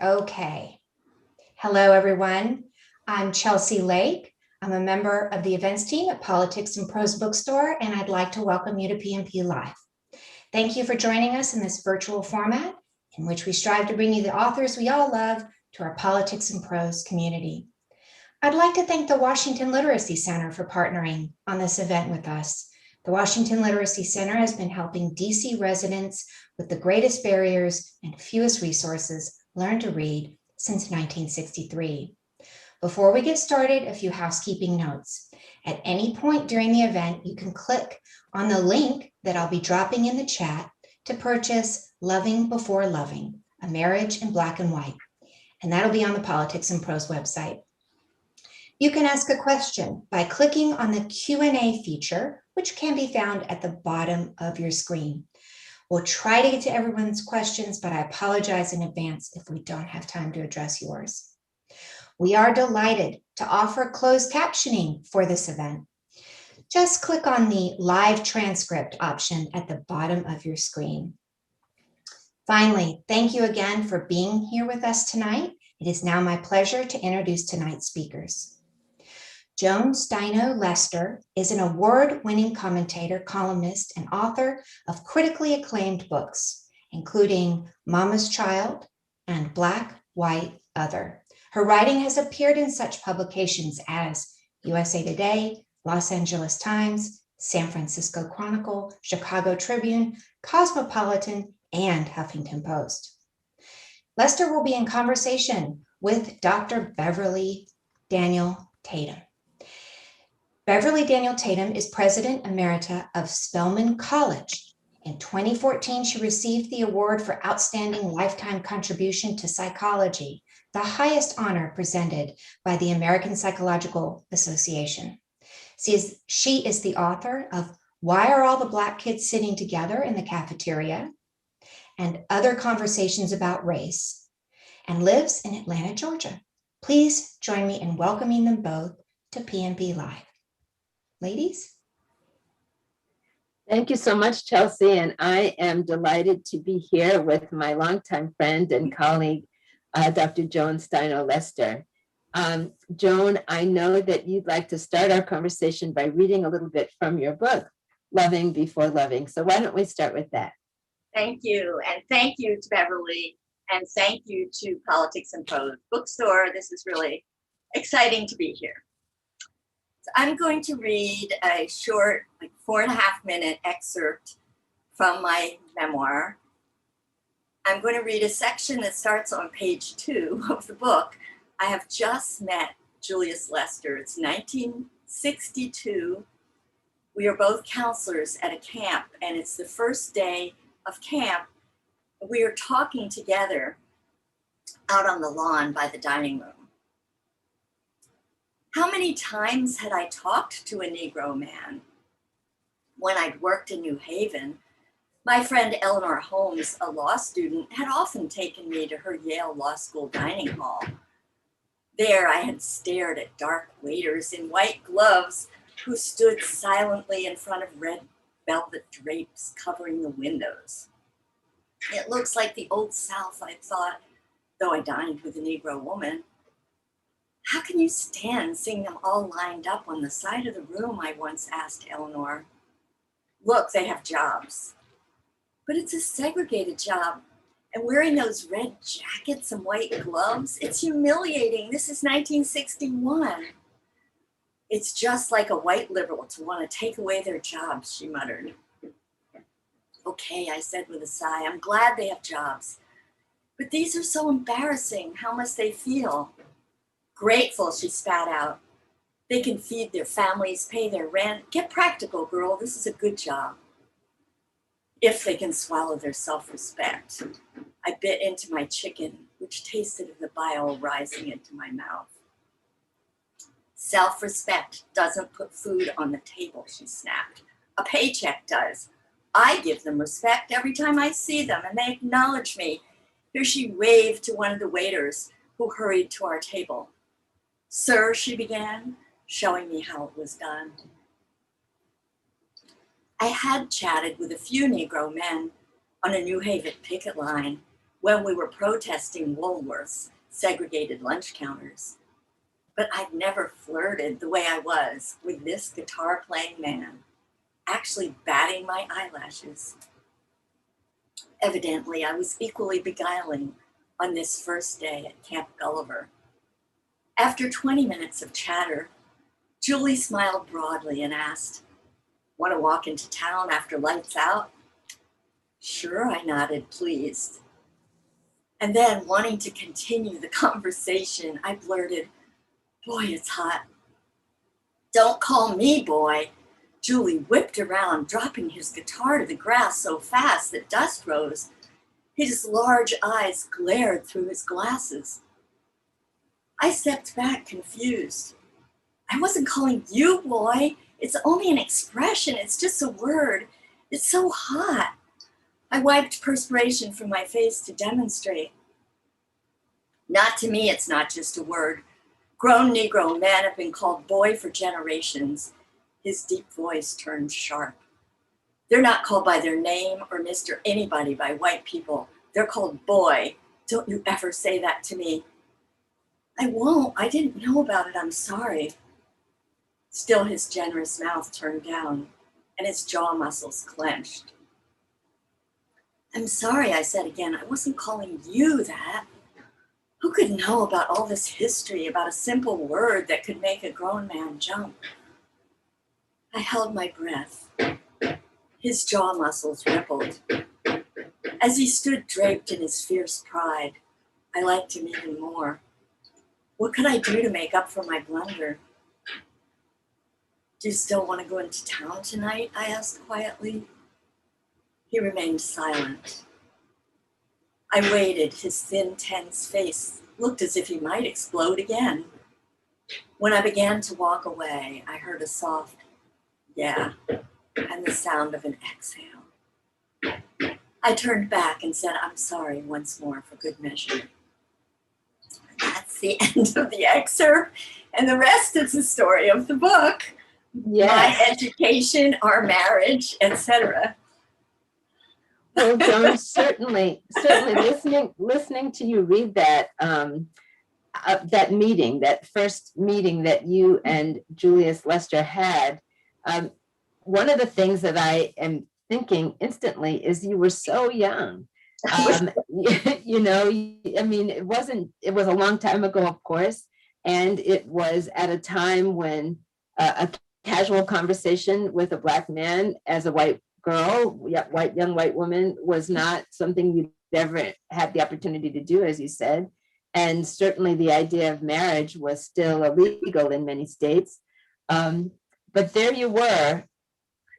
Okay. Hello, everyone. I'm Chelsea Lake. I'm a member of the events team at Politics and Prose Bookstore, and I'd like to welcome you to PNP Live. Thank you for joining us in this virtual format in which we strive to bring you the authors we all love to our Politics and Prose community. I'd like to thank the Washington Literacy Center for partnering on this event with us. The Washington Literacy Center has been helping DC residents with the greatest barriers and fewest resources learn to read since 1963. Before we get started, a few housekeeping notes. At any point during the event, you can click on the link that I'll be dropping in the chat to purchase Loving Before Loving, A Marriage in Black and White, and that'll be on the Politics and Prose website. You can ask a question by clicking on the Q&A feature, which can be found at the bottom of your screen. We'll try to get to everyone's questions, but I apologize in advance if we don't have time to address yours. We are delighted to offer closed captioning for this event. Just click on the live transcript option at the bottom of your screen. Finally, thank you again for being here with us tonight. It is now my pleasure to introduce tonight's speakers. Joan Steinau Lester is an award-winning commentator, columnist, and author of critically acclaimed books, including Mama's Child and Black, White, Other. Her writing has appeared in such publications as USA Today, Los Angeles Times, San Francisco Chronicle, Chicago Tribune, Cosmopolitan, and Huffington Post. Lester will be in conversation with Dr. Beverly Daniel Tatum. Beverly Daniel Tatum is President Emerita of Spelman College. In 2014, she received the award for Outstanding Lifetime Contribution to Psychology, the highest honor presented by the American Psychological Association. She is the author of Why Are All the Black Kids Sitting Together in the Cafeteria? And Other Conversations About Race, and lives in Atlanta, Georgia. Please join me in welcoming them both to PNP Live. Ladies? Thank you so much, Chelsea. And I am delighted to be here with my longtime friend and colleague, Dr. Joan Steinau Lester. Joan, I know that you'd like to start our conversation by reading a little bit from your book, Loving Before Loving. So why don't we start with that? Thank you. And thank you to Beverly. And thank you to Politics and Prose Bookstore. This is really exciting to be here. So I'm going to read a short, 4.5-minute excerpt from my memoir. I'm going to read a section that starts on page 2 of the book. I have just met Julius Lester. It's 1962. We are both counselors at a camp, and it's the first day of camp. We are talking together out on the lawn by the dining room. How many times had I talked to a Negro man? When I'd worked in New Haven, my friend Eleanor Holmes, a law student, had often taken me to her Yale Law School dining hall. There I had stared at dark waiters in white gloves who stood silently in front of red velvet drapes covering the windows. It looks like the old South, I thought, though I dined with a Negro woman. How can you stand seeing them all lined up on the side of the room, I once asked Eleanor. Look, they have jobs. But it's a segregated job. And wearing those red jackets and white gloves, it's humiliating. This is 1961. It's just like a white liberal to want to take away their jobs, she muttered. Okay, I said with a sigh, I'm glad they have jobs. But these are so embarrassing. How must they feel? Grateful, she spat out. They can feed their families, pay their rent. Get practical, girl. This is a good job. If they can swallow their self-respect. I bit into my chicken, which tasted of the bile rising into my mouth. Self-respect doesn't put food on the table, she snapped. A paycheck does. I give them respect every time I see them, and they acknowledge me. Here she waved to one of the waiters who hurried to our table. Sir, she began, showing me how it was done. I had chatted with a few Negro men on a New Haven picket line when we were protesting Woolworth's segregated lunch counters. But I'd never flirted the way I was with this guitar-playing man, actually batting my eyelashes. Evidently, I was equally beguiling on this first day at Camp Gulliver. After 20 minutes of chatter, Julie smiled broadly and asked, "Want to walk into town after lights out?" "Sure," I nodded, pleased. And then, wanting to continue the conversation, I blurted, "Boy, it's hot." "Don't call me boy." Julie whipped around, dropping his guitar to the grass so fast that dust rose. His large eyes glared through his glasses. I stepped back, confused. "I wasn't calling you boy. It's only an expression. It's just a word. It's so hot." I wiped perspiration from my face to demonstrate. "Not to me, it's not just a word. Grown Negro men have been called boy for generations." His deep voice turned sharp. "They're not called by their name or Mr. Anybody by white people. They're called boy. Don't you ever say that to me." "I won't. I didn't know about it. I'm sorry." Still, his generous mouth turned down and his jaw muscles clenched. "I'm sorry," I said again. "I wasn't calling you that. Who could know about all this history about a simple word that could make a grown man jump?" I held my breath. His jaw muscles rippled. As he stood draped in his fierce pride, I liked him even more. What could I do to make up for my blunder? "Do you still want to go into town tonight?" I asked quietly. He remained silent. I waited. His thin, tense face looked as if he might explode again. When I began to walk away, I heard a soft "yeah" and the sound of an exhale. I turned back and said, "I'm sorry," once more for good measure. That's the end of the excerpt, and the rest is the story of the book. Yes. My education, our marriage, etc. Well, Joan, certainly listening to you read that, that meeting, that first meeting that you and Julius Lester had, one of the things that I am thinking instantly is you were so young. You know, I mean, it was a long time ago, of course, and it was at a time when a casual conversation with a Black man as a white girl, young white woman, was not something you'd ever had the opportunity to do, as you said. And certainly the idea of marriage was still illegal in many states. But there you were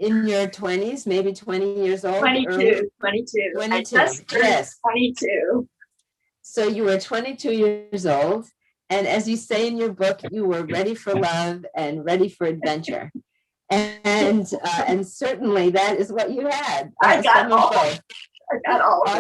in your 20s, maybe 20 years old. 22. I just turned Yes. 22. So you were 22 years old. And as you say in your book, you were ready for love and ready for adventure. And certainly that is what you had. I got all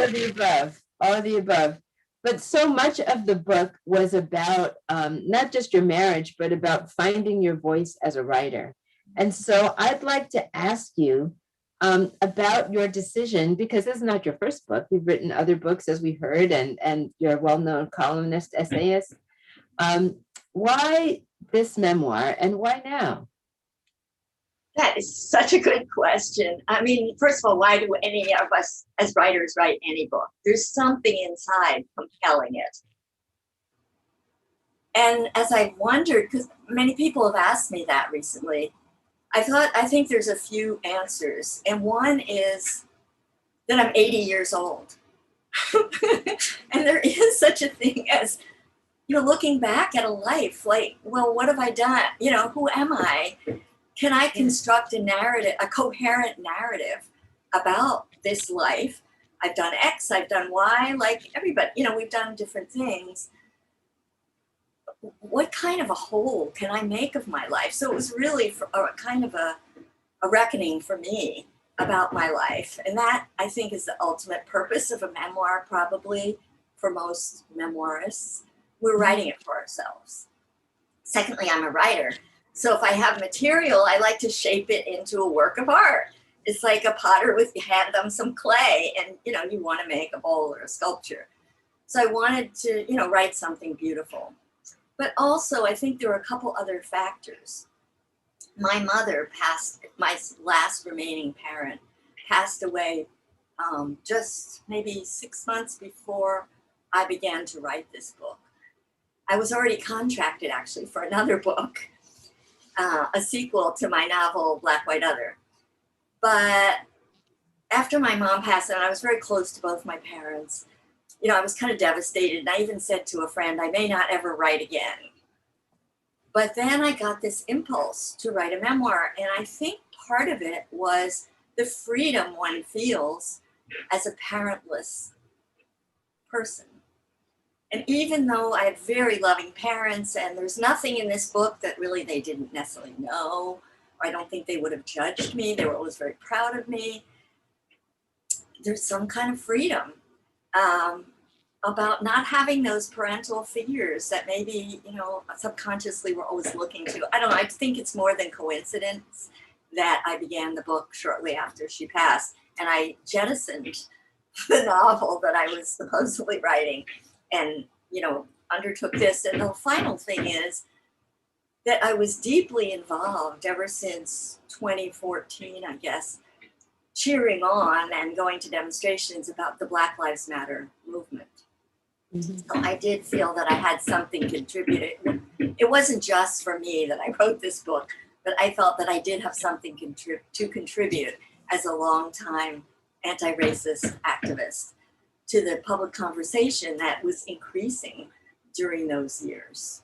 of the above, all of the above. But so much of the book was about not just your marriage, but about finding your voice as a writer. And so I'd like to ask you about your decision, because this is not your first book. You've written other books, as we heard, and you're a well-known columnist, essayist. Why this memoir and why now? That is such a good question. I mean, first of all, why do any of us as writers write any book? There's something inside compelling it. And as I wondered, because many people have asked me that recently, I think there's a few answers. And one is that I'm 80 years old. And there is such a thing as, looking back at a life, like, well, what have I done? Who am I? Can I construct a narrative, a coherent narrative about this life? I've done X, I've done Y, like everybody, we've done different things. What kind of a whole can I make of my life? So it was really kind of a reckoning for me about my life. And that, I think, is the ultimate purpose of a memoir, probably for most memoirists. We're writing it for ourselves. Secondly, I'm a writer. So if I have material, I like to shape it into a work of art. It's like a potter you hand them some clay and, you want to make a bowl or a sculpture. So I wanted to, write something beautiful. But also, I think there were a couple other factors. My mother my last remaining parent passed away just maybe 6 months before I began to write this book. I was already contracted actually for another book, a sequel to my novel, Black, White, Other. But after my mom passed on, I was very close to both my parents. I was kind of devastated. And I even said to a friend, I may not ever write again. But then I got this impulse to write a memoir. And I think part of it was the freedom one feels as a parentless person. And even though I had very loving parents, and there's nothing in this book that really they didn't necessarily know, or I don't think they would have judged me. They were always very proud of me. There's some kind of freedom about not having those parental figures that maybe, subconsciously we're always looking to. I don't know. I think it's more than coincidence that I began the book shortly after she passed, and I jettisoned the novel that I was supposedly writing and, undertook this. And the final thing is that I was deeply involved ever since 2014, I guess, cheering on and going to demonstrations about the Black Lives Matter movement. Mm-hmm. So I did feel that I had something contributed. It wasn't just for me that I wrote this book, but I felt that I did have something to contribute as a longtime anti-racist activist to the public conversation that was increasing during those years.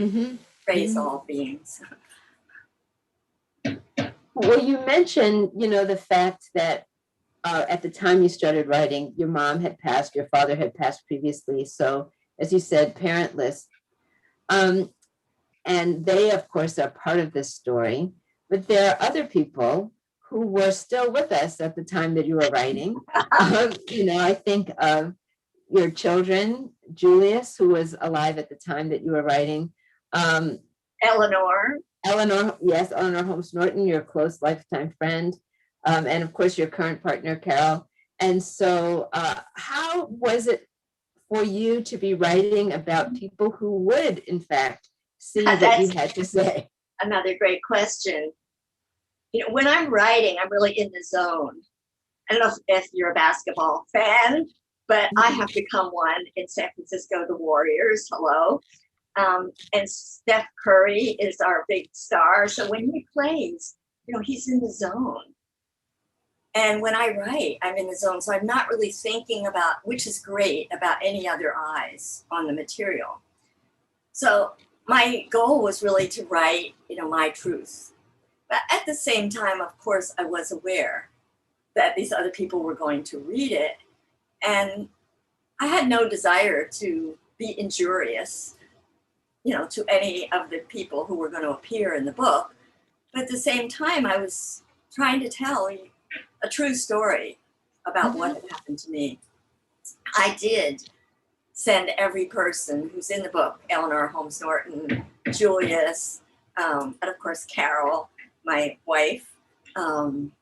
Mm-hmm. Praise all beings. Well, you mentioned, the fact that at the time you started writing, your mom had passed, your father had passed previously. So, as you said, parentless. And they, of course, are part of this story. But there are other people who were still with us at the time that you were writing. I think of your children, Julius, who was alive at the time that you were writing. Eleanor, yes, Eleanor Holmes Norton, your close lifetime friend. And of course, your current partner, Carol. And so how was it for you to be writing about people who would, in fact, see what you had to say? Another great question. When I'm writing, I'm really in the zone. I don't know if you're a basketball fan, but I have become one in San Francisco, the Warriors. Hello. And Steph Curry is our big star. So when he plays, he's in the zone. And when I write, I'm in the zone. So I'm not really thinking about, which is great, about any other eyes on the material. So my goal was really to write, my truth. But at the same time, of course, I was aware that these other people were going to read it. And I had no desire to be injurious, to any of the people who were going to appear in the book. But at the same time, I was trying to tell a true story about what had happened to me. I did send every person who's in the book, Eleanor Holmes Norton, Julius, and of course, Carol, my wife, and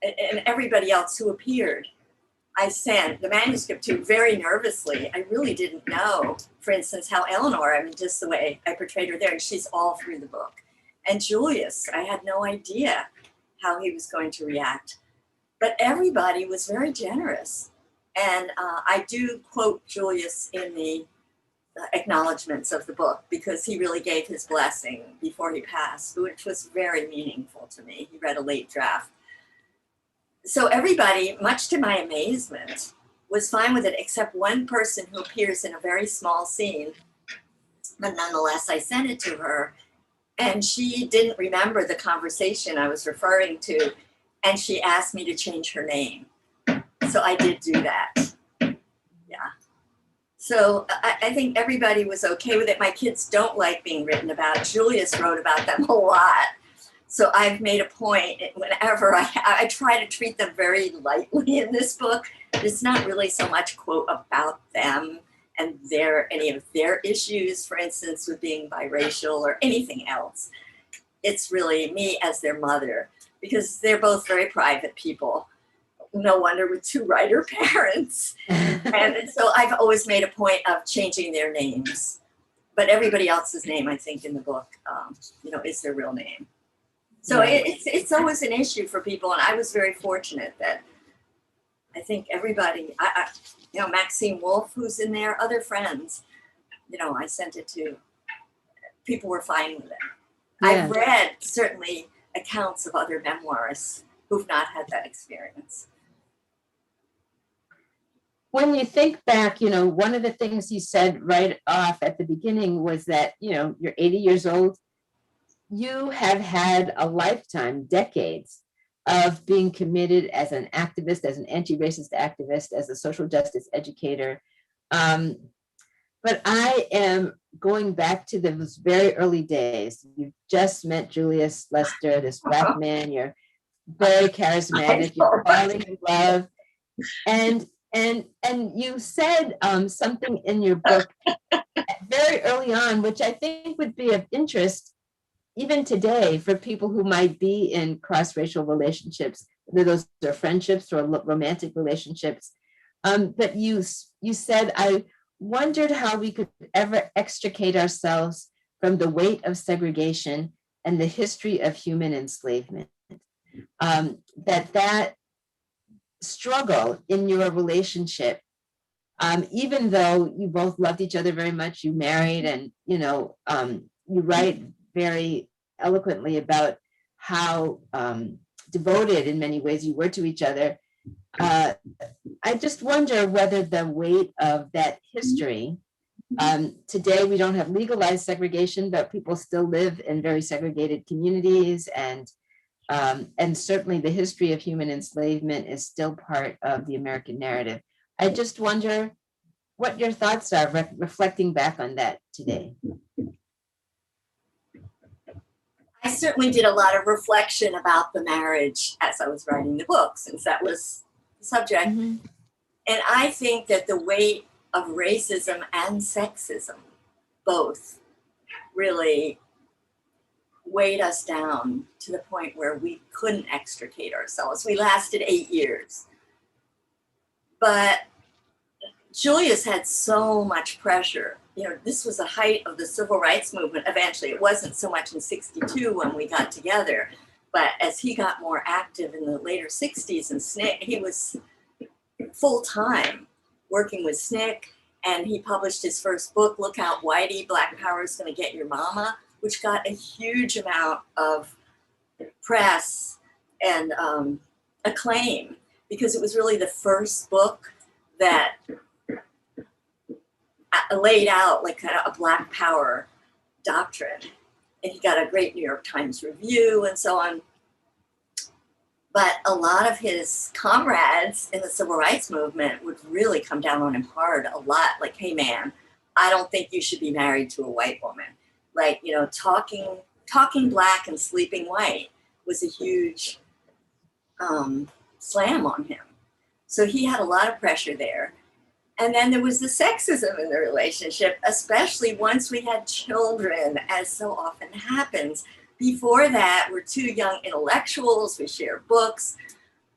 everybody else who appeared. I sent the manuscript to very nervously. I really didn't know, for instance, how Eleanor, just the way I portrayed her there, and she's all through the book. And Julius, I had no idea how he was going to react. But everybody was very generous. And I do quote Julius in the acknowledgments of the book because he really gave his blessing before he passed, which was very meaningful to me. He read a late draft. So everybody, much to my amazement, was fine with it, except one person who appears in a very small scene. But nonetheless, I sent it to her, and she didn't remember the conversation I was referring to, and she asked me to change her name. So I did do that. Yeah. So I think everybody was okay with it. My kids don't like being written about. Julius wrote about them a lot. So I've made a point whenever I try to treat them very lightly in this book. It's not really so much, quote, about them and any of their issues, for instance, with being biracial or anything else. It's really me as their mother, because they're both very private people. no wonder with two writer parents. And so I've always made a point of changing their names. But everybody else's name, I think, in the book, is their real name. So it's always an issue for people. And I was very fortunate that I think everybody, Maxine Wolf, who's in there, other friends, I sent it to. People were fine with it. Yeah. I've read certainly accounts of other memoirists who've not had that experience. When you think back, one of the things you said right off at the beginning was that, you're 80 years old. You have had a lifetime, decades of being committed as an activist, as an anti-racist activist, as a social justice educator. But I am going back to those very early days. You just met Julius Lester, this Black man. You're very charismatic. You're falling in love, and you said something in your book very early on, which I think would be of interest even today for people who might be in cross-racial relationships, whether those are friendships or romantic relationships. But you said, I wondered how we could ever extricate ourselves from the weight of segregation and the history of human enslavement. That struggle in your relationship, even though you both loved each other very much, you married, and you write very eloquently about how devoted in many ways you were to each other. I just wonder whether the weight of that history, today we don't have legalized segregation, but people still live in very segregated communities, and certainly the history of human enslavement is still part of the American narrative. I just wonder what your thoughts are reflecting back on that today. I certainly did a lot of reflection about the marriage as I was writing the book, since that was the subject. Mm-hmm. And I think that the weight of racism and sexism both really weighed us down to the point where we couldn't extricate ourselves. We lasted 8 years. But Julius had so much pressure. This was the height of the civil rights movement. Eventually, it wasn't so much in '62 when we got together, but as he got more active in the later '60s and SNCC, he was full-time working with SNCC, and he published his first book, Look Out Whitey, Black Power is Gonna Get Your Mama, which got a huge amount of press and acclaim, because it was really the first book that laid out like kind of a Black Power doctrine. And he got a great New York Times review and so on. But a lot of his comrades in the civil rights movement would really come down on him hard a lot. Like, hey man, I don't think you should be married to a white woman. Like, talking Black and sleeping white was a huge slam on him. So he had a lot of pressure there. And then there was the sexism in the relationship, especially once we had children, as so often happens. Before that, we're two young intellectuals, we share books.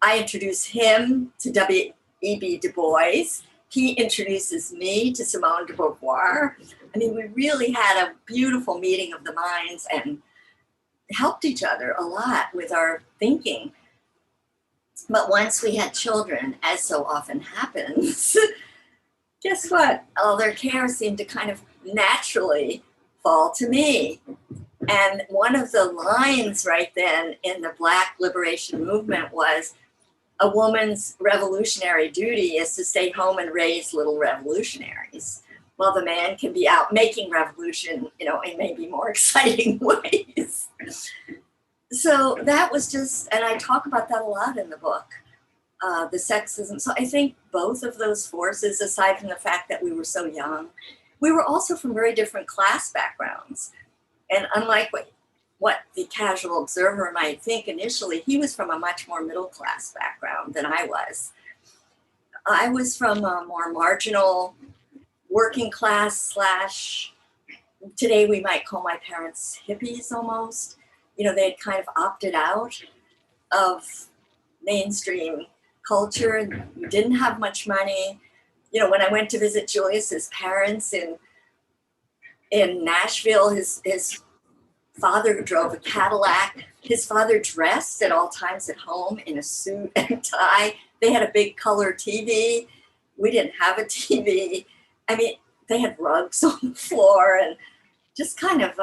I introduce him to W.E.B. Du Bois. He introduces me to Simone de Beauvoir. I mean, we really had a beautiful meeting of the minds and helped each other a lot with our thinking. But once we had children, as so often happens, guess what? All their care seemed to kind of naturally fall to me. And one of the lines right then in the Black liberation movement was, a woman's revolutionary duty is to stay home and raise little revolutionaries, while the man can be out making revolution, in maybe more exciting ways. So that was just, and I talk about that a lot in the book, the sexism. So I think both of those forces, aside from the fact that we were so young, we were also from very different class backgrounds. And unlike what the casual observer might think initially, he was from a much more middle class background than I was. I was from a more marginal working class / today we might call my parents hippies almost. They had kind of opted out of mainstream culture, and we didn't have much money. You know, when I went to visit Julius's parents in Nashville, his father drove a Cadillac. His father dressed at all times at home in a suit and tie. They had a big color TV. We didn't have a TV. I mean, they had rugs on the floor and just kind of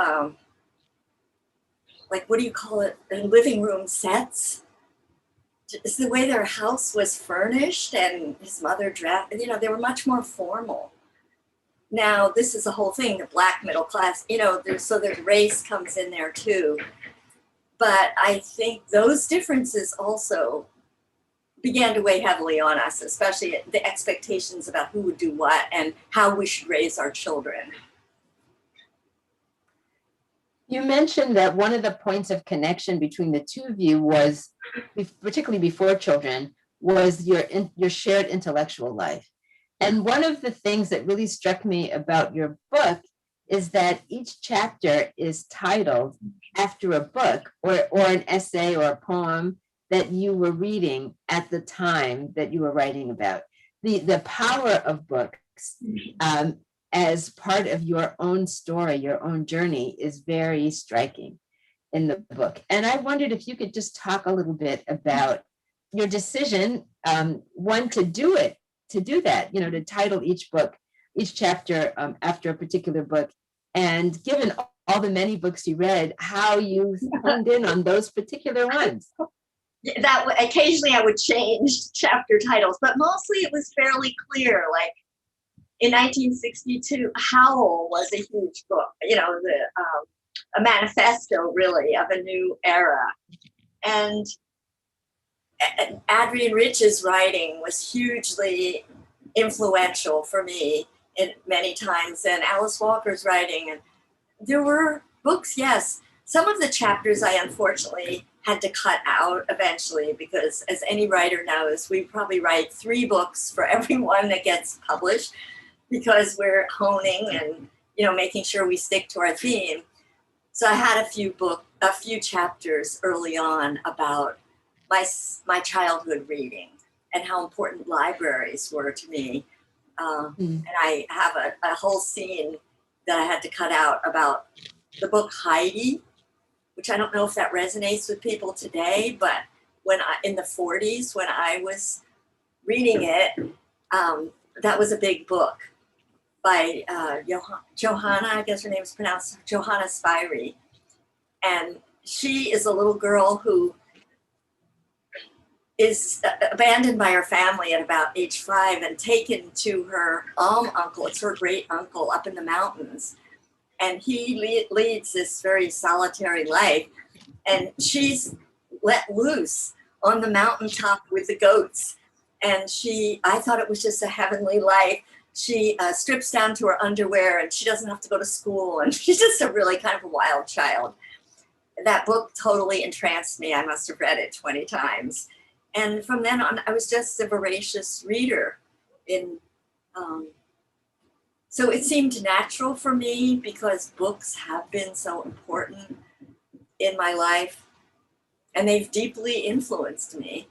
like, what do you call it? Living room sets. It's the way their house was furnished, and his mother dressed, you know, they were much more formal. Now, this is the whole thing, the Black middle class, you know, so there's race comes in there too. But I think those differences also began to weigh heavily on us, especially the expectations about who would do what and how we should raise our children. You mentioned that one of the points of connection between the two of you was, particularly before children, was your shared intellectual life. And one of the things that really struck me about your book is that each chapter is titled after a book or an essay or a poem that you were reading at the time that you were writing about. The power of books as part of your own story, your own journey, is very striking in the book. And I wondered if you could just talk a little bit about your decision, one, to do that, you know, to title each chapter after a particular book, and given all the many books you read, how you honed in on those particular ones. That occasionally I would change chapter titles, but mostly it was fairly clear. Like in 1962, Howl was a huge book, you know, a manifesto really of a new era. And Adrienne Rich's writing was hugely influential for me in many times, and Alice Walker's writing. And there were books, yes. Some of the chapters I unfortunately had to cut out eventually, because as any writer knows, we probably write 3 books for every one that gets published, because we're honing and, you know, making sure we stick to our theme. So I had a few chapters early on about my childhood reading and how important libraries were to me. And I have a whole scene that I had to cut out about the book Heidi, which I don't know if that resonates with people today, but in the 40s, when I was reading it, that was a big book by Johanna, I guess her name is pronounced Johanna Spyri. And she is a little girl who is abandoned by her family at about age 5 and taken to her uncle. It's her great uncle up in the mountains. And he leads this very solitary life. And she's let loose on the mountaintop with the goats. And I thought it was just a heavenly life. She strips down to her underwear and she doesn't have to go to school. And she's just a really kind of a wild child. That book totally entranced me. I must have read it 20 times. And from then on, I was just a voracious reader. So it seemed natural for me, because books have been so important in my life, and they've deeply influenced me,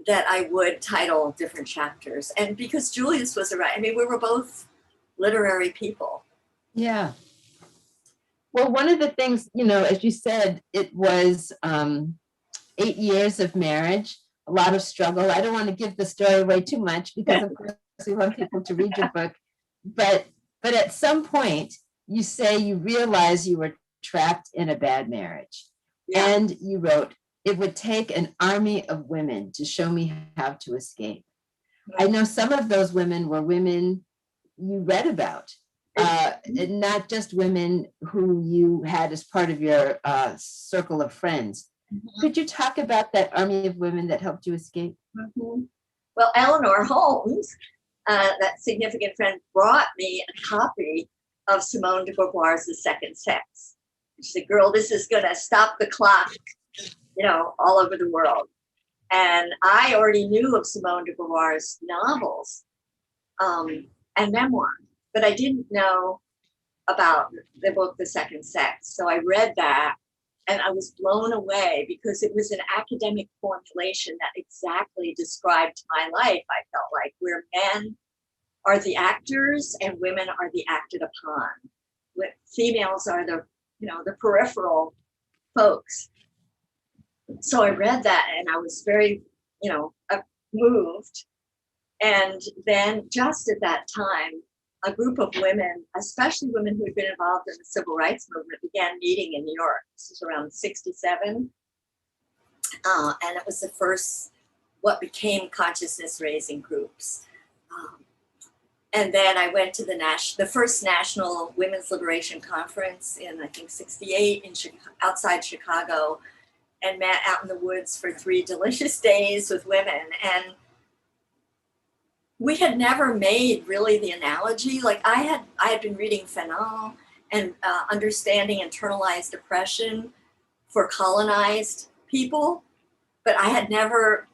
that I would title different chapters. And because Julius was a writer, I mean, we were both literary people. Yeah. Well, one of the things, you know, as you said, it was 8 years of marriage, a lot of struggle. I don't want to give the story away too much, because of course we want people to read your book. But at some point, you say you realize you were trapped in a bad marriage. Yeah. And you wrote, "It would take an army of women to show me how to escape." I know some of those women were women you read about, not just women who you had as part of your circle of friends. Mm-hmm. Could you talk about that army of women that helped you escape? Mm-hmm. Well, Eleanor Holmes, that significant friend, brought me a copy of Simone de Beauvoir's The Second Sex. She said, "Girl, this is going to stop the clock, you know, all over the world." And I already knew of Simone de Beauvoir's novels and memoir, but I didn't know about the book The Second Sex. So I read that, And I was blown away because it was an academic formulation that exactly described my life. I felt like where men are the actors and women are the acted upon. Females are the, the peripheral folks. So I read that and I was very, moved. And then just at that time, a group of women, especially women who had been involved in the civil rights movement, began meeting in New York. This was around 1967. And it was the first, what became consciousness raising groups. And then I went to the first National Women's Liberation Conference in, I think, 1968 outside Chicago, and met out in the woods for 3 delicious days with women. And we had never made really the analogy. Like I had been reading Fanon and understanding internalized oppression for colonized people, but I had never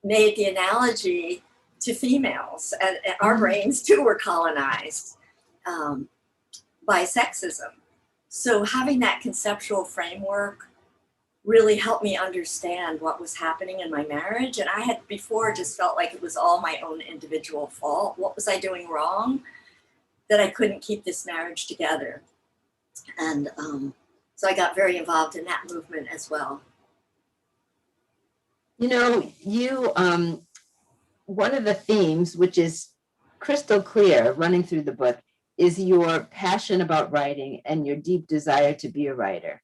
made the analogy to females. And our brains too were colonized by sexism. So having that conceptual framework really helped me understand what was happening in my marriage. And I had before just felt like it was all my own individual fault. What was I doing wrong that I couldn't keep this marriage together? And so I got very involved in that movement as well. One of the themes, which is crystal clear running through the book, is your passion about writing and your deep desire to be a writer.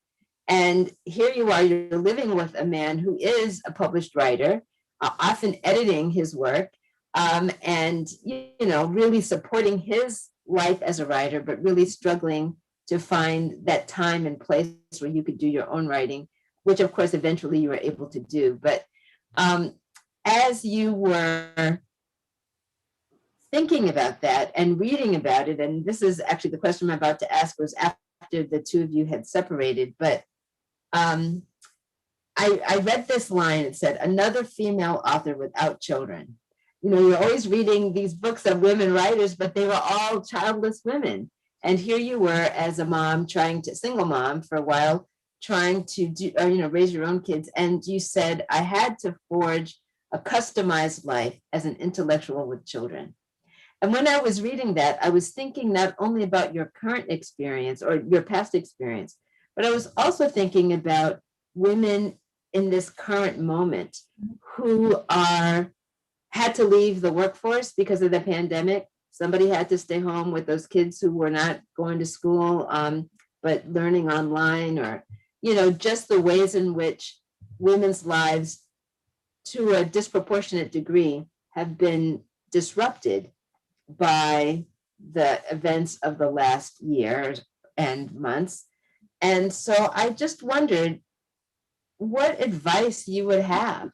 And here you are, you're living with a man who is a published writer, often editing his work, and really supporting his life as a writer, but really struggling to find that time and place where you could do your own writing, which of course eventually you were able to do. But as you were thinking about that and reading about it, and this is actually the question I'm about to ask was after the two of you had separated, but I read this line. It said, another female author without children. You're always reading these books of women writers, but they were all childless women. And here you were as a mom, single mom for a while, trying to do, raise your own kids. And you said, I had to forge a customized life as an intellectual with children. And when I was reading that, I was thinking not only about your current experience or your past experience, but I was also thinking about women in this current moment who had to leave the workforce because of the pandemic. Somebody had to stay home with those kids who were not going to school, but learning online, or, just the ways in which women's lives to a disproportionate degree have been disrupted by the events of the last year and months. And so I just wondered what advice you would have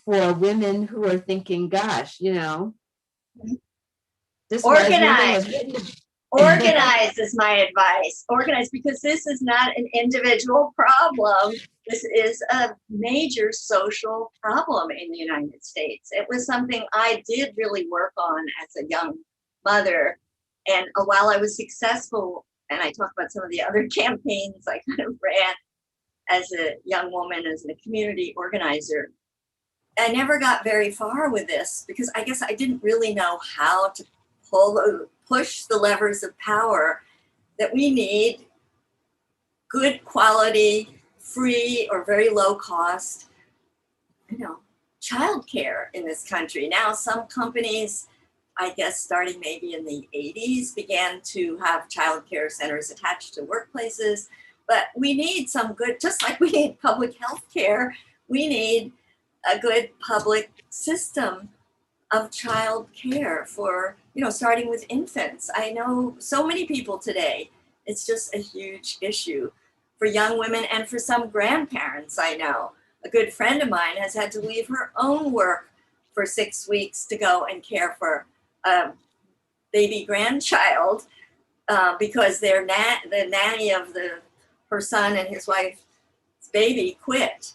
for women who are thinking, gosh, this organize. Organize is my advice. Organize, because this is not an individual problem. This is a major social problem in the United States. It was something I did really work on as a young mother. And while I was successful, and I talk about some of the other campaigns I kind of ran as a young woman, as a community organizer, I never got very far with this because I guess I didn't really know how to push the levers of power that we need. Good quality, free or very low cost, childcare in this country. Now, some companies, I guess starting maybe in the 80s, began to have childcare centers attached to workplaces. But we need some good, just like we need public health care, we need a good public system of child care for, starting with infants. I know so many people today, it's just a huge issue for young women and for some grandparents. I know a good friend of mine has had to leave her own work for 6 weeks to go and care for a baby grandchild because the nanny of her son and his wife's baby quit.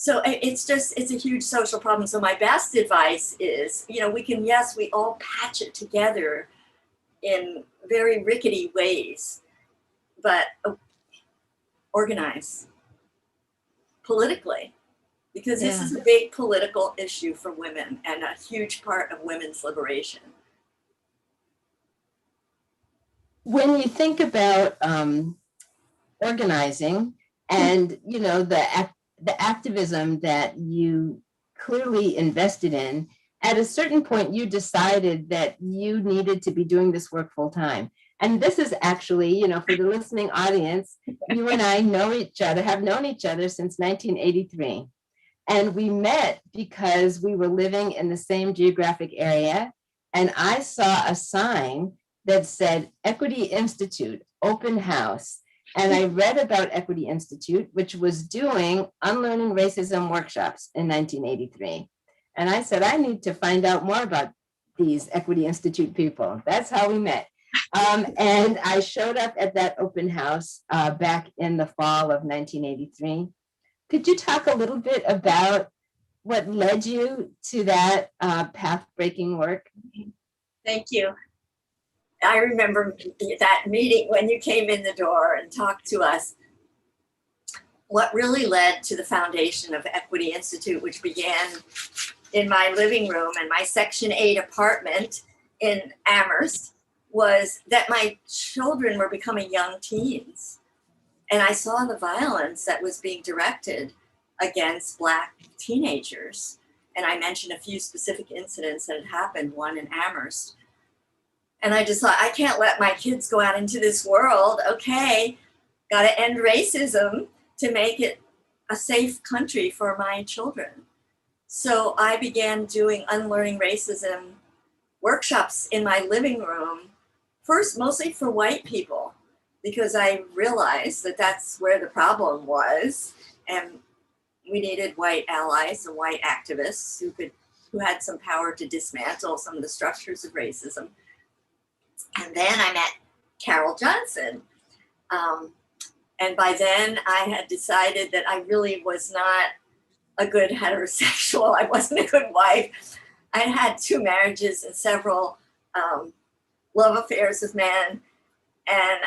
So it's a huge social problem. So my best advice is, we all patch it together in very rickety ways, but organize. politically, because this is a big political issue for women and a huge part of women's liberation. When you think about organizing and, you know, the activism that you clearly invested in, at a certain point, you decided that you needed to be doing this work full time. And this is actually, you know, for the listening audience, you and I know each other, have known each other since 1983. And we met because we were living in the same geographic area. And I saw a sign that said Equity Institute, open house. And I read about Equity Institute, which was doing unlearning racism workshops in 1983. And I said, I need to find out more about these Equity Institute people. That's how we met. And I showed up at that open house back in the fall of 1983. Could you talk a little bit about what led you to that path-breaking work? Thank you. I remember that meeting when you came in the door and talked to us. What really led to the foundation of Equity Institute, which began in my living room and my Section 8 apartment in Amherst, was that my children were becoming young teens. And I saw the violence that was being directed against Black teenagers. And I mentioned a few specific incidents that had happened, one in Amherst. And I just thought, I can't let my kids go out into this world. Okay, got to end racism to make it a safe country for my children. So I began doing unlearning racism workshops in my living room, first mostly for white people, because I realized that that's where the problem was. And we needed white allies and white activists who had some power to dismantle some of the structures of racism. And then I met Carol Johnson. And by then I had decided that I really was not a good heterosexual. I wasn't a good wife. I had 2 marriages and several love affairs with men. And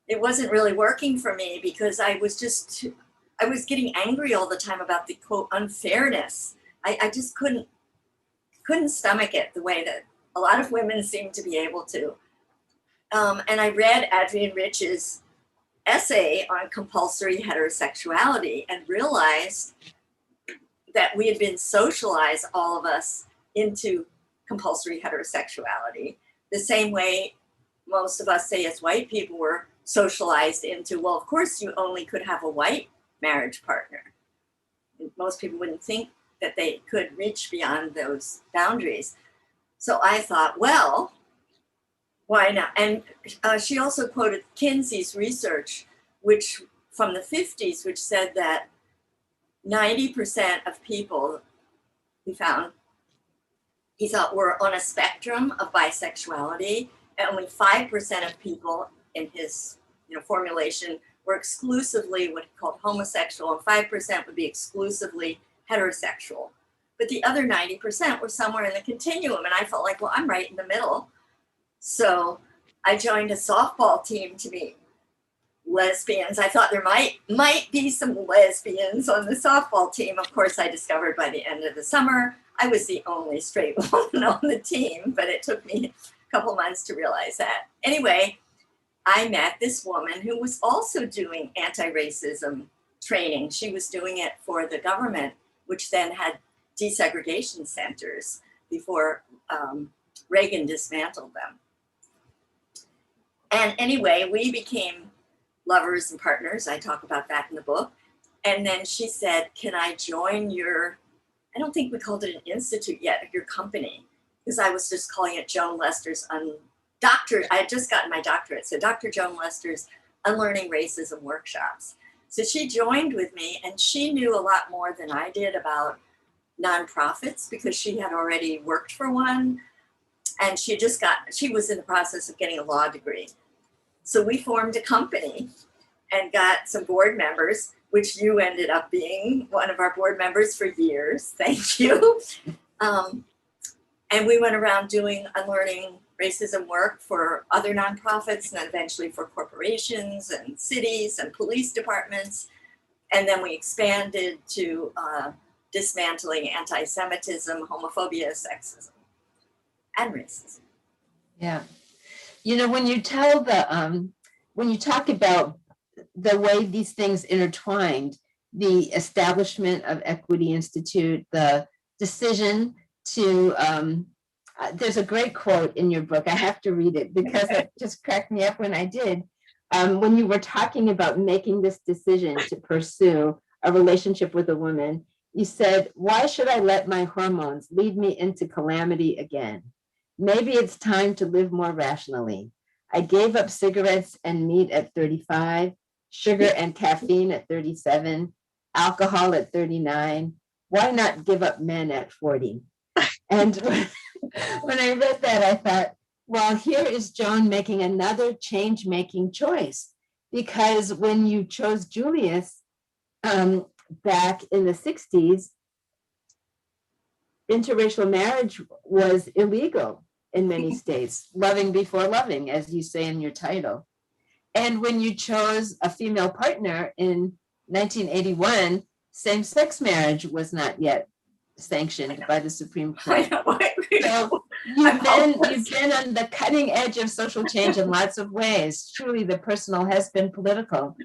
it wasn't really working for me because I was getting angry all the time about the quote unfairness. I just couldn't stomach it the way that a lot of women seem to be able to. And I read Adrienne Rich's essay on compulsory heterosexuality and realized that we had been socialized, all of us, into compulsory heterosexuality, the same way most of us, say as white people, were socialized into, well, of course you only could have a white marriage partner. Most people wouldn't think that they could reach beyond those boundaries. So I thought, well, why not? And she also quoted Kinsey's research, which from the 50s, which said that 90% of people he thought were on a spectrum of bisexuality, and only 5% of people in his formulation were exclusively what he called homosexual, and 5% would be exclusively heterosexual. But the other 90% were somewhere in the continuum, and I felt like, well, I'm right in the middle. So I joined a softball team to meet lesbians. I thought there might be some lesbians on the softball team. Of course, I discovered by the end of the summer, I was the only straight woman on the team, but it took me a couple months to realize that. Anyway, I met this woman who was also doing anti-racism training. She was doing it for the government, which then had desegregation centers before Reagan dismantled them. And anyway, we became lovers and partners. I talk about that in the book. And then she said, can I join your, I don't think we called it an institute yet, your company, because I was just calling it Joan Lester's doctorate. I had just gotten my doctorate. So Dr. Joan Lester's Unlearning Racism Workshops. So she joined with me, and she knew a lot more than I did about nonprofits because she had already worked for one. And she was in the process of getting a law degree. So we formed a company and got some board members, which you ended up being one of our board members for years. Thank you. And we went around doing unlearning racism work for other nonprofits and then eventually for corporations and cities and police departments. And then we expanded to dismantling anti-Semitism, homophobia, sexism, and racism. Yeah. You know, when you when you talk about the way these things intertwined, the establishment of Equity Institute, the decision to, there's a great quote in your book. I have to read it because it just cracked me up when I did. When you were talking about making this decision to pursue a relationship with a woman, you said, "Why should I let my hormones lead me into calamity again? Maybe it's time to live more rationally. I gave up cigarettes and meat at 35, sugar and caffeine at 37, alcohol at 39. Why not give up men at 40? And when I read that, I thought, well, here is Joan making another change-making choice. Because when you chose Julius back in the 60s, interracial marriage was illegal in many states, loving before loving, as you say in your title. And when you chose a female partner in 1981, same-sex marriage was not yet sanctioned by the Supreme Court. So you've been on the cutting edge of social change in lots of ways. Truly, the personal has been political.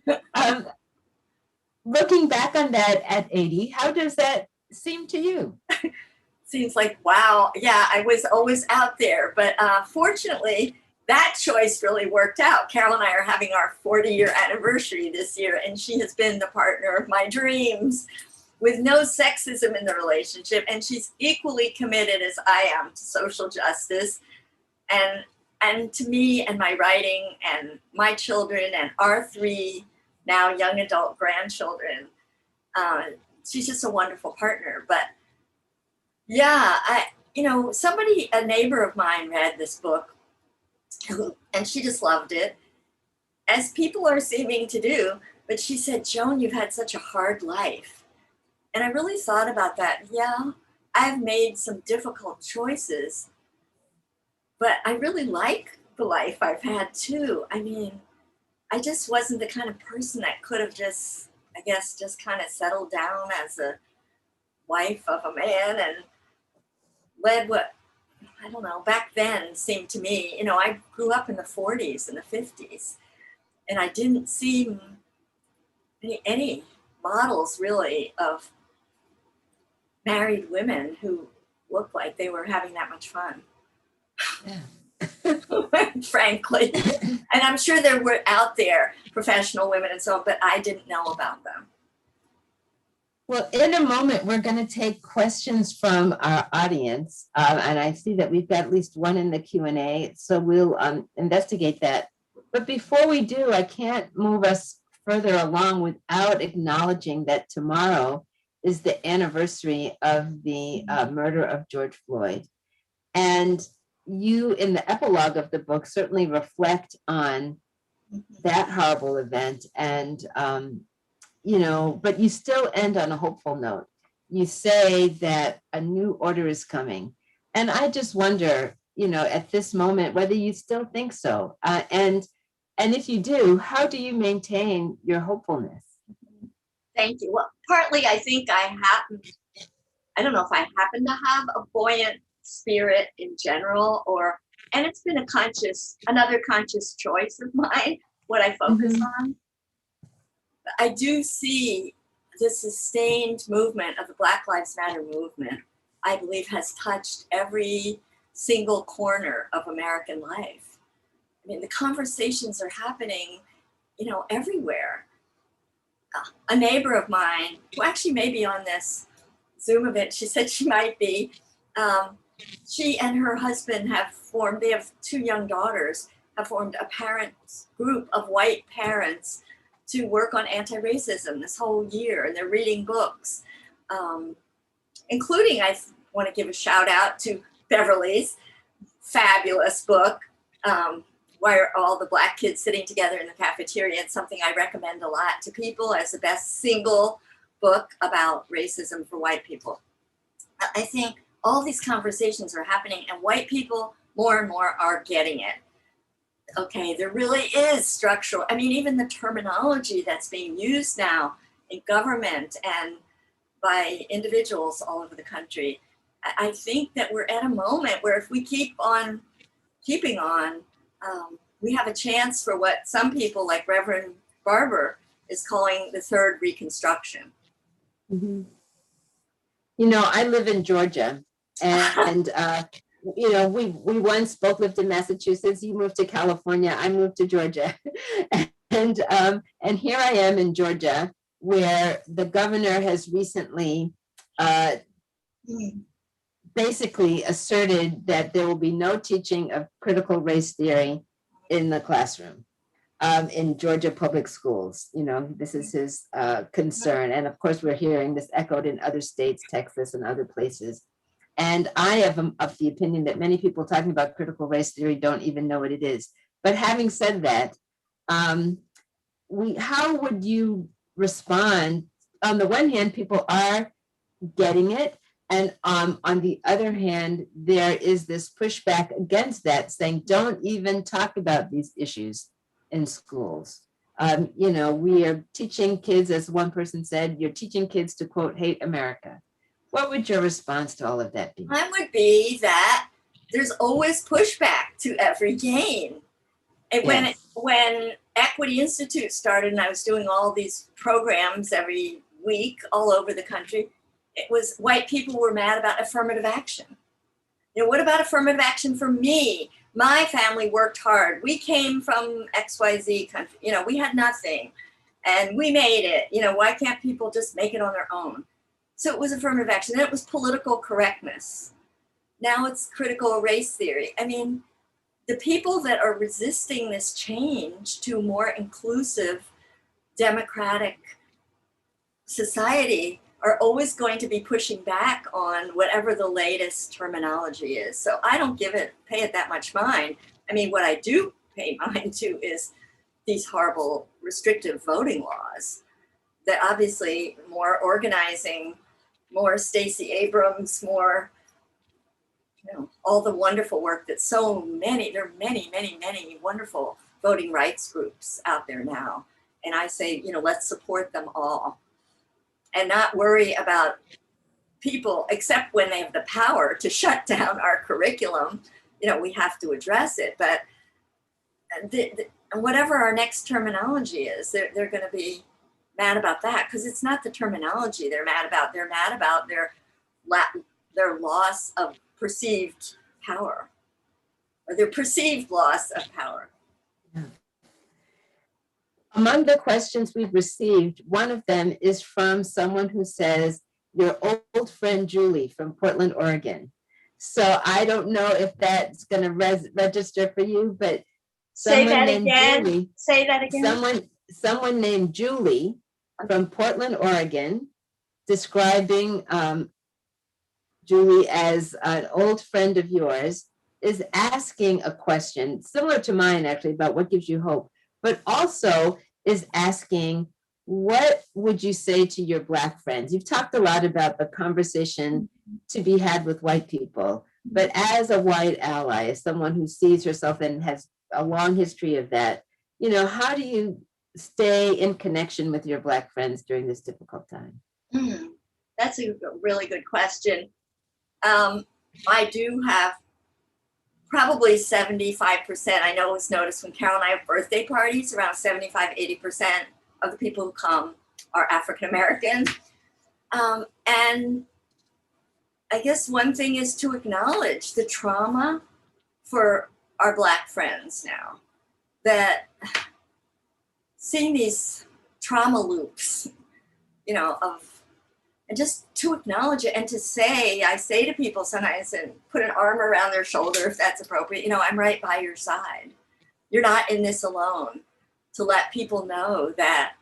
Looking back on that at 80, how does that seem to you? Seems like, wow, yeah, I was always out there. But fortunately, that choice really worked out. Carol and I are having our 40-year anniversary this year, and she has been the partner of my dreams with no sexism in the relationship. And she's equally committed as I am to social justice and to me and my writing and my children and our 3 now young adult grandchildren. She's just a wonderful partner. But yeah, a neighbor of mine read this book and she just loved it, as people are seeming to do. But she said, "Joan, you've had such a hard life." And I really thought about that. Yeah, I've made some difficult choices, but I really like the life I've had too. I mean, I just wasn't the kind of person that could have just kind of settled down as a wife of a man and led what, I don't know, back then seemed to me, I grew up in the 40s and the 50s, and I didn't see any models really of married women who looked like they were having that much fun. Yeah. Frankly. And I'm sure there were out there professional women and so on, but I didn't know about them. Well, in a moment, we're going to take questions from our audience. And I see that we've got at least one in the Q&A, so we'll investigate that. But before we do, I can't move us further along without acknowledging that tomorrow is the anniversary of the murder of George Floyd. And you, in the epilogue of the book, certainly reflect on that horrible event. And, but you still end on a hopeful note. You say that a new order is coming. And I just wonder, at this moment, whether you still think so. And if you do, how do you maintain your hopefulness? Thank you. Well, partly I think I don't know if I happen to have a buoyant spirit in general, and it's been another conscious choice of mine, what I focus on. But I do see the sustained movement of the Black Lives Matter movement, I believe, has touched every single corner of American life. I mean, the conversations are happening, everywhere. A neighbor of mine, who actually may be on this Zoom event, she said she might be, she and her husband they have 2 young daughters, have formed a parents group of white parents to work on anti-racism this whole year. And they're reading books, including, I want to give a shout out to Beverly's fabulous book, Why Are All the Black Kids Sitting Together in the Cafeteria? It's something I recommend a lot to people as the best single book about racism for white people. I think all these conversations are happening, and white people more and more are getting it. Okay, there really is structural. I mean, even the terminology that's being used now in government and by individuals all over the country. I think that we're at a moment where if we keep on keeping on, we have a chance for what some people like Reverend Barber is calling the third Reconstruction. Mm-hmm. You know, I live in Georgia, and you know, we once both lived in Massachusetts. You moved to California. I moved to Georgia, and here I am in Georgia, where the governor has recently basically asserted that there will be no teaching of critical race theory in the classroom in Georgia public schools. You know, this is his concern. And of course, we're hearing this echoed in other states, Texas and other places. And I am of the opinion that many people talking about critical race theory don't even know what it is. But having said that, how would you respond? On the one hand, people are getting it. And on the other hand, there is this pushback against that, saying, don't even talk about these issues in schools. You know, we are teaching kids, as one person said, you're teaching kids to, quote, hate America. What would your response to all of that be? Mine would be that there's always pushback to every gain. And Yes. when Equity Institute started and I was doing all these programs every week all over the country, it was white people were mad about affirmative action. You know, what about affirmative action for me? My family worked hard. We came from XYZ country. You know, we had nothing and we made it. You know, why can't people just make it on their own? So it was affirmative action. Then it was political correctness. Now it's critical race theory. I mean, the people that are resisting this change to a more inclusive, democratic society are always going to be pushing back on whatever the latest terminology is. So I don't pay it that much mind. I mean, what I do pay mind to is these horrible restrictive voting laws that obviously more organizing, more Stacey Abrams, more, you know, all the wonderful work that there are many wonderful voting rights groups out there now. And I say, you know, let's support them all and not worry about people, except when they have the power to shut down our curriculum. You know, we have to address it, but whatever our next terminology is, they're going to be mad about that because it's not the terminology they're mad about. They're mad about their loss of perceived power or their perceived loss of power. Yeah. Among the questions we've received, one of them is from someone who says, your old friend Julie from Portland, Oregon. So I don't know if that's going to register for you, but Say that again. Someone named Julie from Portland, Oregon, describing Julie as an old friend of yours, is asking a question similar to mine, actually, about what gives you hope, but also is asking, what would you say to your Black friends? You've talked a lot about the conversation to be had with white people, but as a white ally, as someone who sees herself and has a long history of that, you know, how do you stay in connection with your Black friends during this difficult time? That's a really good question. I do have probably 75%. I know it's noticed when Carol and I have birthday parties, around 75-80% of the people who come are African American. And I guess one thing is to acknowledge the trauma for our Black friends now, that seeing these trauma loops, you know, and just to acknowledge it and to say, I say to people sometimes and put an arm around their shoulder if that's appropriate, you know, I'm right by your side. You're not in this alone. To let people know that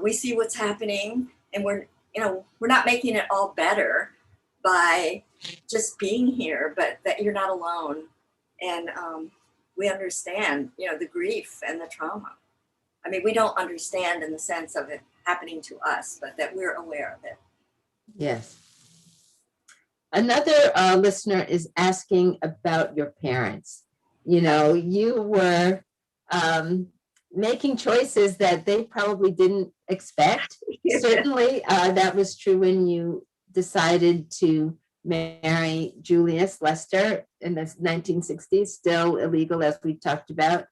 we see what's happening and we're not making it all better by just being here, but that you're not alone. And we understand, you know, the grief and the trauma. I mean, we don't understand in the sense of it happening to us, but that we're aware of it. Yes. Another listener is asking about your parents. You know, you were making choices that they probably didn't expect. Certainly, that was true when you decided to marry Julius Lester in the 1960s, still illegal, as we talked about.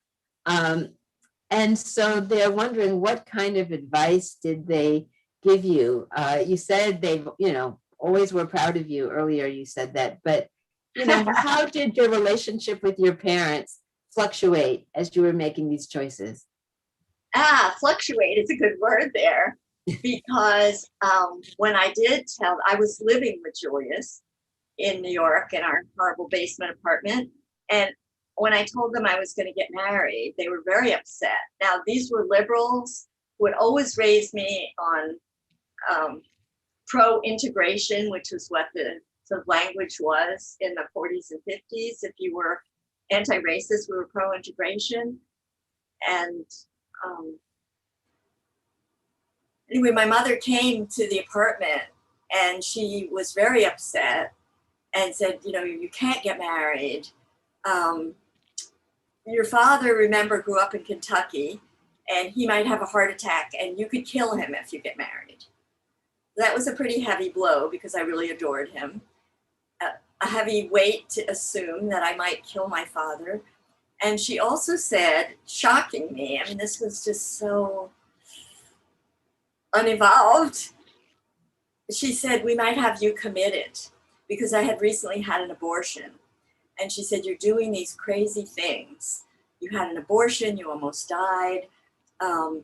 And so they're wondering, what kind of advice did they give you? You said they, always were proud of you. Earlier, you said that, but how did your relationship with your parents fluctuate as you were making these choices? Fluctuate is a good word there, because when I did tell, I was living with Julius in New York in our horrible basement apartment. And when I told them I was going to get married, they were very upset. Now, these were liberals who had always raised me on pro-integration, which was what the language was in the 40s and 50s. If you were anti-racist, we were pro-integration. And anyway, my mother came to the apartment and she was very upset and said, you can't get married. Your father, remember, grew up in Kentucky and he might have a heart attack and you could kill him if you get married. That was a pretty heavy blow because I really adored him. A heavy weight to assume that I might kill my father. And she also said, shocking me, I mean, this was just so unevolved. She said, we might have you committed, because I had recently had an abortion. And she said, you're doing these crazy things. You had an abortion, you almost died, an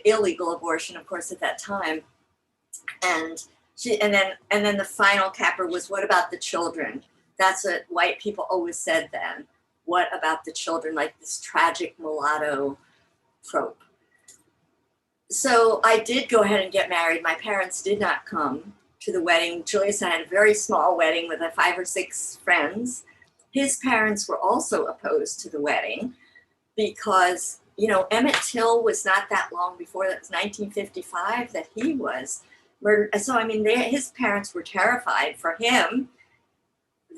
illegal abortion, of course, at that time. And then the final capper was, what about the children? That's what white people always said then. What about the children? Like this tragic mulatto trope. So I did go ahead and get married. My parents did not come to the wedding. Julius and I had a very small wedding with 5 or 6 friends. His parents were also opposed to the wedding because, Emmett Till was not that long before, that was 1955 that he was murdered. So, I mean, his parents were terrified for him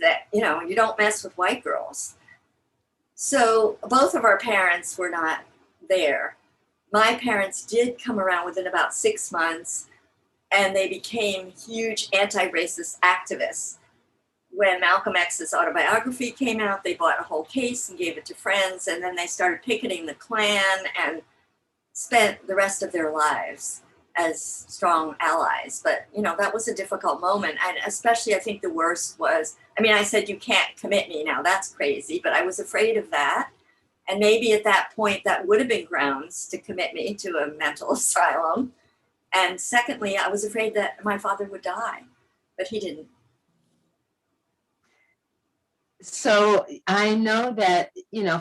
that, you don't mess with white girls. So both of our parents were not there. My parents did come around within about 6 months, and they became huge anti-racist activists. When Malcolm X's autobiography came out, they bought a whole case and gave it to friends, and then they started picketing the Klan and spent the rest of their lives as strong allies. But, that was a difficult moment. And especially, I think the worst was, I said, you can't commit me now. That's crazy. But I was afraid of that. And maybe at that point, that would have been grounds to commit me to a mental asylum. And secondly, I was afraid that my father would die, but he didn't. So I know that,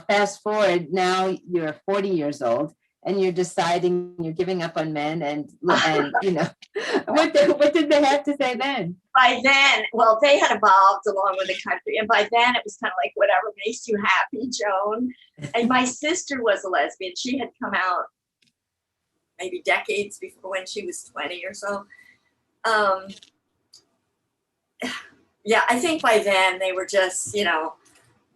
fast forward, now you're 40 years old and you're deciding you're giving up on men and what did they have to say then? By then, well, they had evolved along with the country. And by then it was kind of like, whatever makes you happy, Joan. And my sister was a lesbian. She had come out maybe decades before, when she was 20 or so. Yeah, I think by then they were just,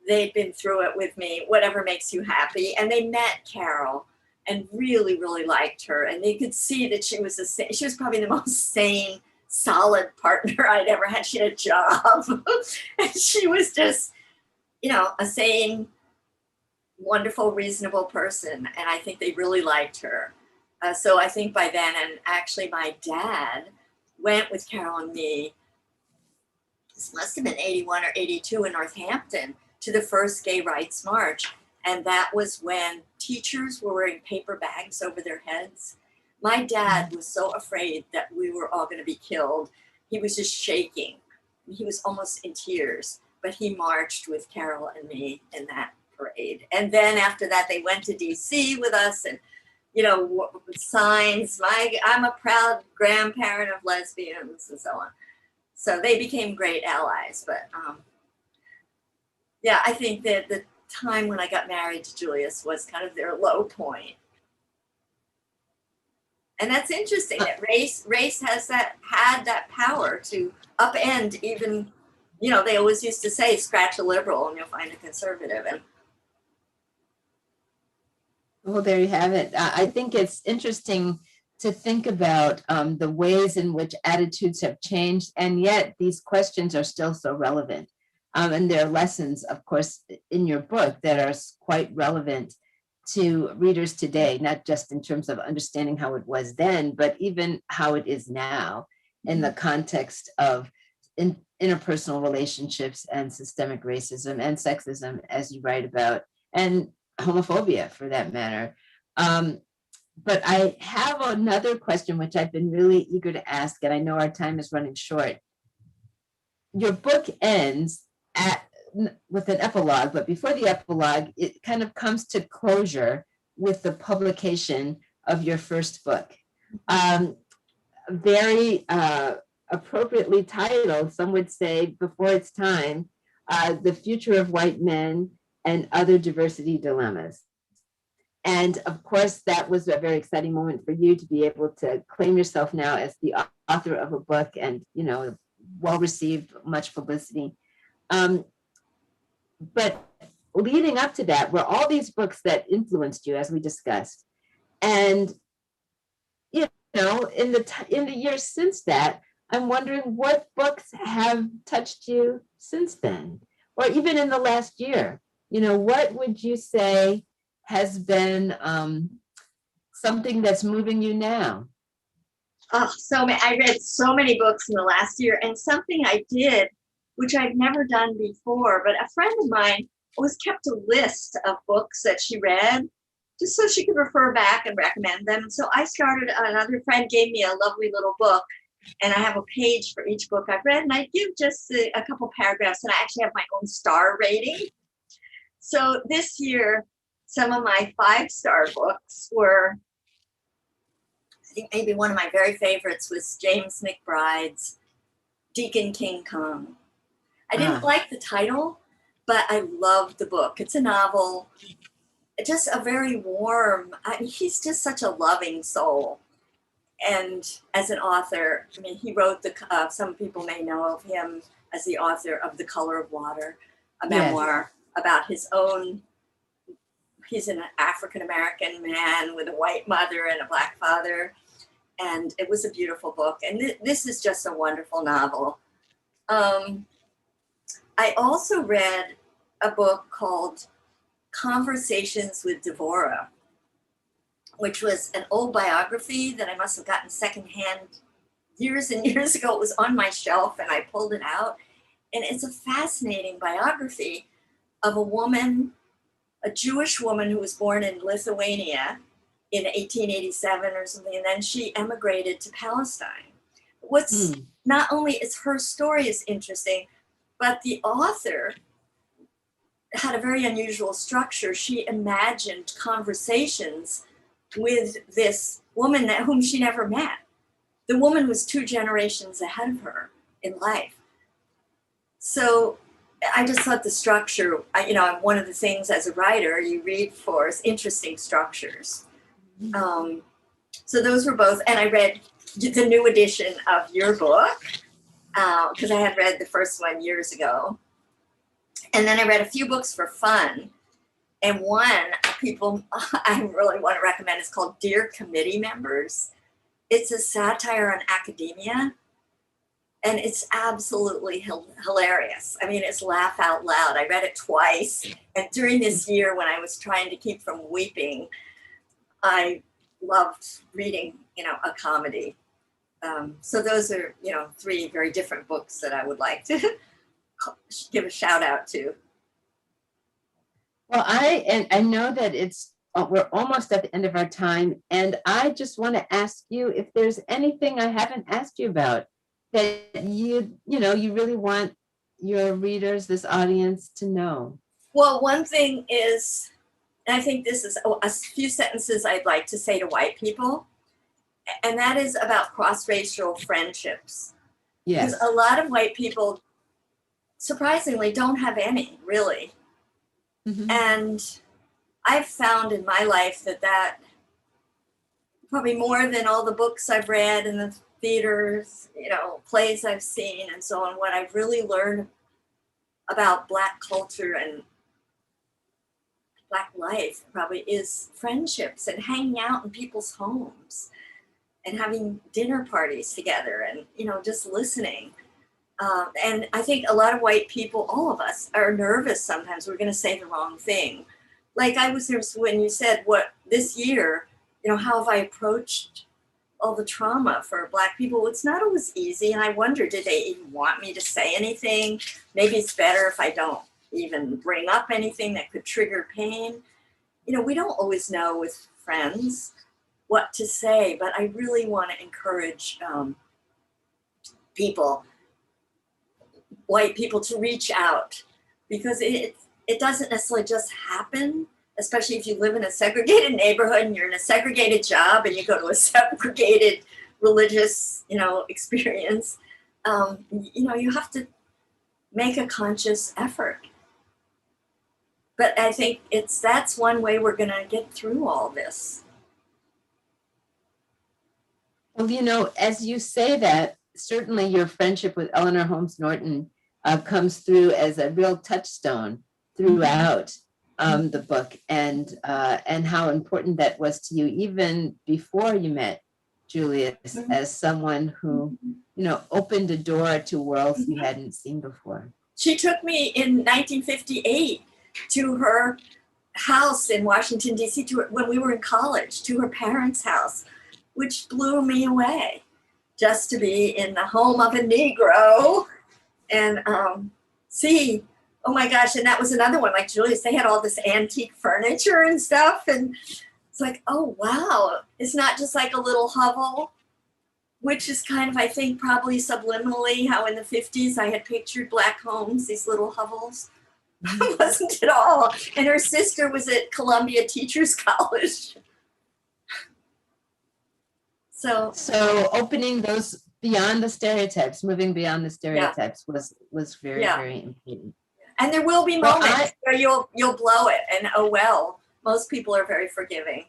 they'd been through it with me, whatever makes you happy. And they met Carol and really, really liked her. And they could see that she was probably the most sane, solid partner I'd ever had. She had a job. And she was just, a sane, wonderful, reasonable person. And I think they really liked her. So I think by then, and actually my dad went with Carol and me, this must have been 81 or 82 in Northampton, to the first gay rights march. And that was when teachers were wearing paper bags over their heads. My dad was so afraid that we were all going to be killed. He was just shaking. He was almost in tears, but he marched with Carol and me in that parade. And then after that, they went to DC with us and, with signs, I'm a proud grandparent of lesbians and so on. So they became great allies. But yeah, I think that the time when I got married to Julius was kind of their low point. And that's interesting that race had that power to upend even, they always used to say, scratch a liberal and you'll find a conservative. And well, there you have it. I think it's interesting to think about the ways in which attitudes have changed, and yet these questions are still so relevant. And there are lessons, of course, in your book that are quite relevant to readers today, not just in terms of understanding how it was then, but even how it is now in the context of interpersonal relationships and systemic racism and sexism, as you write about, and homophobia for that matter. But I have another question, which I've been really eager to ask, and I know our time is running short. Your book ends with an epilogue, but before the epilogue, it kind of comes to closure with the publication of your first book. Very appropriately titled, some would say, Before Its Time, The Future of White Men and Other Diversity Dilemmas. And of course, that was a very exciting moment for you to be able to claim yourself now as the author of a book, and, you know, well received, much publicity. But leading up to that were all these books that influenced you, as we discussed. And, you know, in the years since that, I'm wondering what books have touched you since then, or even in the last year. You know, what would you say has been something that's moving you now? Oh, I read so many books in the last year, and something I did, which I've never done before, but a friend of mine always kept a list of books that she read, just so she could refer back and recommend them. And so I started, another friend gave me a lovely little book, and I have a page for each book I've read, and I give just a couple paragraphs, and I actually have my own star rating. So this year, some of my 5-star books were, I think maybe one of my very favorites was James McBride's Deacon King Kong. I didn't like the title, but I loved the book. It's a novel, just a very warm, he's just such a loving soul. And as an author, I mean, he wrote some people may know of him as the author of The Color of Water, a memoir about his own. He's an African-American man with a white mother and a black father. And it was a beautiful book. And this is just a wonderful novel. I also read a book called Conversations with Devorah, which was an old biography that I must have gotten secondhand years and years ago. It was on my shelf and I pulled it out. And it's a fascinating biography of a woman, a Jewish woman who was born in Lithuania in 1887 or something, and then she emigrated to Palestine. What's not only is her story is interesting, but the author had a very unusual structure. She imagined conversations with this woman whom she never met. The woman was 2 generations ahead of her in life. So I just thought the structure, one of the things as a writer you read for is interesting structures. So those were both, and I read the new edition of your book, because I had read the first one years ago. And then I read a few books for fun. And one I really want to recommend is called Dear Committee Members. It's a satire on academia. And it's absolutely hilarious. I mean, it's laugh out loud. I read it twice. And during this year when I was trying to keep from weeping, I loved reading, a comedy. So those are, 3 very different books that I would like to give a shout out to. Well, I know that we're almost at the end of our time, and I just want to ask you if there's anything I haven't asked you about that you really want your readers, this audience, to know. Well, one thing is, and I think this is a few sentences I'd like to say to white people, and that is about cross-racial friendships. Yes. Because a lot of white people, surprisingly, don't have any, really. Mm-hmm. And I've found in my life that probably more than all the books I've read and the theaters, plays I've seen and so on, what I've really learned about Black culture and Black life probably is friendships and hanging out in people's homes. and having dinner parties together and, just listening. And I think a lot of white people, all of us, are nervous sometimes. We're going to say the wrong thing. Like I was there when you said, what this year, how have I approached all the trauma for Black people? It's not always easy. And I wonder, did they even want me to say anything? Maybe it's better if I don't even bring up anything that could trigger pain. We don't always know with friends what to say, but I really want to encourage people, white people, to reach out, because it doesn't necessarily just happen, especially if you live in a segregated neighborhood and you're in a segregated job and you go to a segregated religious, experience. You have to make a conscious effort. But I think that's one way we're going to get through all this. Well, as you say that, certainly your friendship with Eleanor Holmes Norton comes through as a real touchstone throughout the book, and how important that was to you even before you met Julius, as someone who, opened a door to worlds you hadn't seen before. She took me in 1958 to her house in Washington, D.C., when we were in college, to her parents' house, which blew me away, just to be in the home of a Negro and see, oh my gosh, and that was another one, like Julius, they had all this antique furniture and stuff, and it's like, oh wow, it's not just like a little hovel, which is kind of, I think, probably subliminally how in the 50s I had pictured Black homes, these little hovels. Wasn't at all. And her sister was at Columbia Teachers College. So opening those beyond the stereotypes, moving beyond the stereotypes was very, very important. And there will be moments where you'll blow it, and oh well, most people are very forgiving.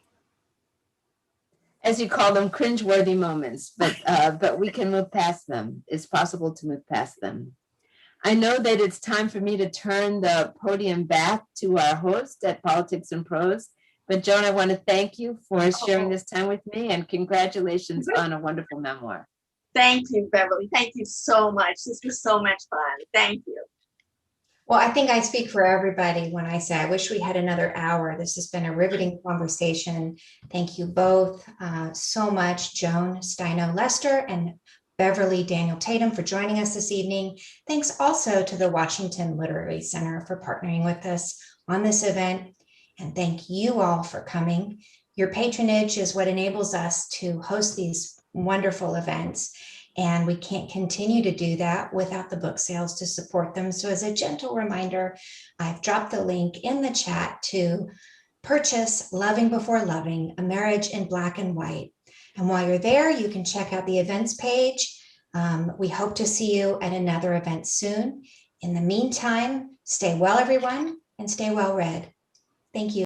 As you call them, cringeworthy moments, but we can move past them. It's possible to move past them. I know that it's time for me to turn the podium back to our host at Politics and Prose. But Joan, I want to thank you for sharing this time with me, and congratulations on a wonderful memoir. Thank you, Beverly. Thank you so much. This was so much fun. Thank you. Well, I think I speak for everybody when I say I wish we had another hour. This has been a riveting conversation. Thank you both so much, Joan Steinau Lester and Beverly Daniel Tatum, for joining us this evening. Thanks also to the Washington Literary Center for partnering with us on this event. And thank you all for coming. Your patronage is what enables us to host these wonderful events. And we can't continue to do that without the book sales to support them. So as a gentle reminder, I've dropped the link in the chat to purchase Loving Before Loving, A Marriage in Black and White. And while you're there, you can check out the events page. We hope to see you at another event soon. In the meantime, stay well, everyone, and stay well read. Thank you.